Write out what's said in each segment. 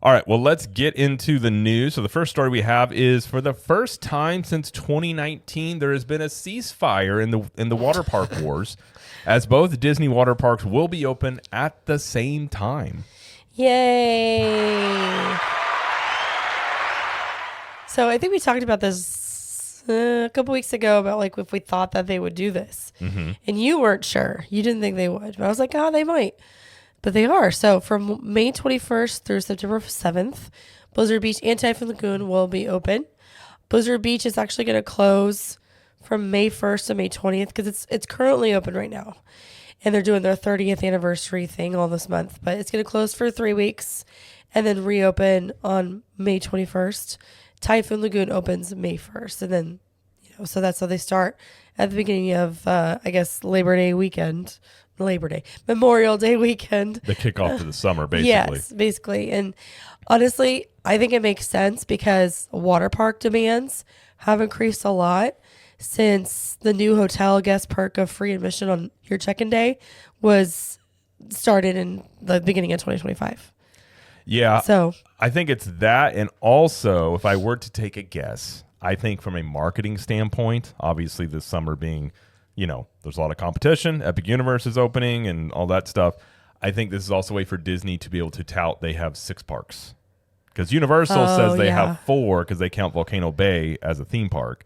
All right, well, let's get into the news. So the first story we have is for the first time since 2019, there has been a ceasefire in the water park wars, as both Disney water parks will be open at the same time. Yay! So I think we talked about this a couple weeks ago about like if we thought that they would do this, and you weren't sure. You didn't think they would, but I was like, oh, they might. But they are. So from May 21st through September 7th, Blizzard Beach and Typhoon Lagoon will be open. Blizzard Beach is actually going to close from May 1st to May 20th because it's currently open right now. And they're doing their 30th anniversary thing all this month. But it's going to close for 3 weeks and then reopen on May 21st. Typhoon Lagoon opens May 1st. And then, so that's how they start at the beginning of, Memorial Day weekend. The kickoff to the summer, basically. Yes, basically. And honestly, I think it makes sense because water park demands have increased a lot since the new hotel guest perk of free admission on your check-in day was started in the beginning of 2025. Yeah. So I think it's that. And also, if I were to take a guess, I think from a marketing standpoint, obviously this summer being, there's a lot of competition. Epic Universe is opening and all that stuff. I think this is also a way for Disney to be able to tout they have 6 parks. Because Universal says they have 4 because they count Volcano Bay as a theme park.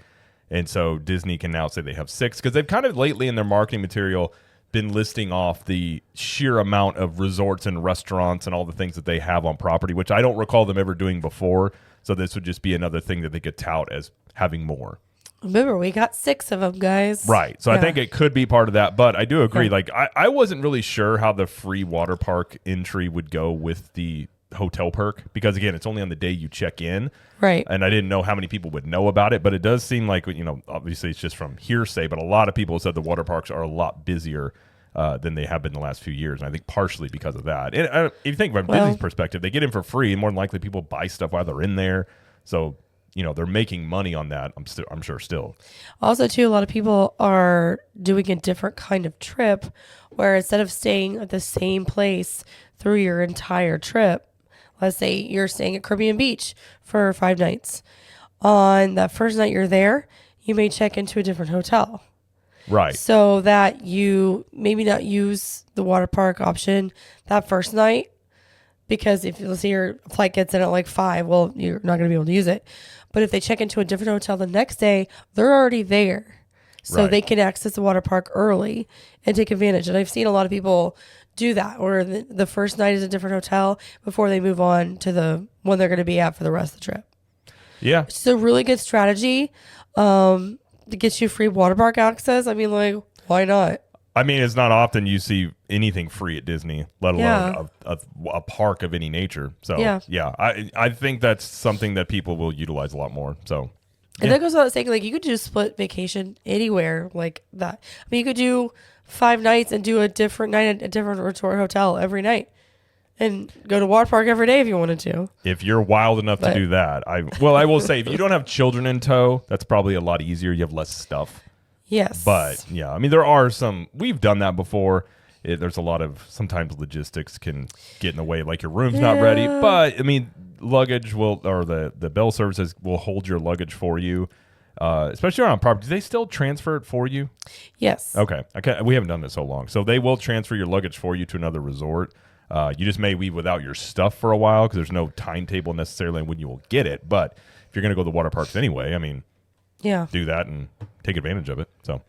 And so Disney can now say they have 6 because they've kind of lately in their marketing material been listing off the sheer amount of resorts and restaurants and all the things that they have on property, which I don't recall them ever doing before. So this would just be another thing that they could tout as having more. Remember, we got 6 of them, guys. Right. So I think it could be part of that. But I do agree. Like, I wasn't really sure how the free water park entry would go with the hotel perk. Because, again, it's only on the day you check in. Right. And I didn't know how many people would know about it. But it does seem like, obviously it's just from hearsay. But a lot of people said the water parks are a lot busier than they have been the last few years. And I think partially because of that. And if you think from Disney's perspective, they get in for free. And more than likely people buy stuff while they're in there. So they're making money on that. I'm sure still. Also, too, a lot of people are doing a different kind of trip where instead of staying at the same place through your entire trip, let's say you're staying at Caribbean Beach for 5 nights. On that first night you're there, you may check into a different hotel. Right. So that you maybe not use the water park option that first night. Because if let's say your flight gets in at like 5, well, you're not going to be able to use it. But if they check into a different hotel the next day, they're already there. So they can access the water park early and take advantage. And I've seen a lot of people do that, where the first night is a different hotel before they move on to the one they're going to be at for the rest of the trip. Yeah. It's a really good strategy to get you free water park access. I mean, like, why not? I mean, it's not often you see anything free at Disney, let alone a park of any nature. So, I think that's something that people will utilize a lot more. So, and that goes without saying, like, you could do a split vacation anywhere like that. I mean, you could do 5 nights and do a different night at a different resort hotel every night and go to water park every day if you wanted to. If you're wild enough to do that. I will say, if you don't have children in tow, that's probably a lot easier. You have less stuff. Yes. But, I mean, there are some, we've done that before. There's a lot of, sometimes logistics can get in the way, like your room's not ready. But, I mean, luggage the bell services will hold your luggage for you, especially around property. Do they still transfer it for you? Yes. Okay. We haven't done this so long. So they will transfer your luggage for you to another resort. You just may leave without your stuff for a while because there's no timetable necessarily when you will get it. But if you're going to go to the water parks anyway, I mean, do that and take advantage of it. So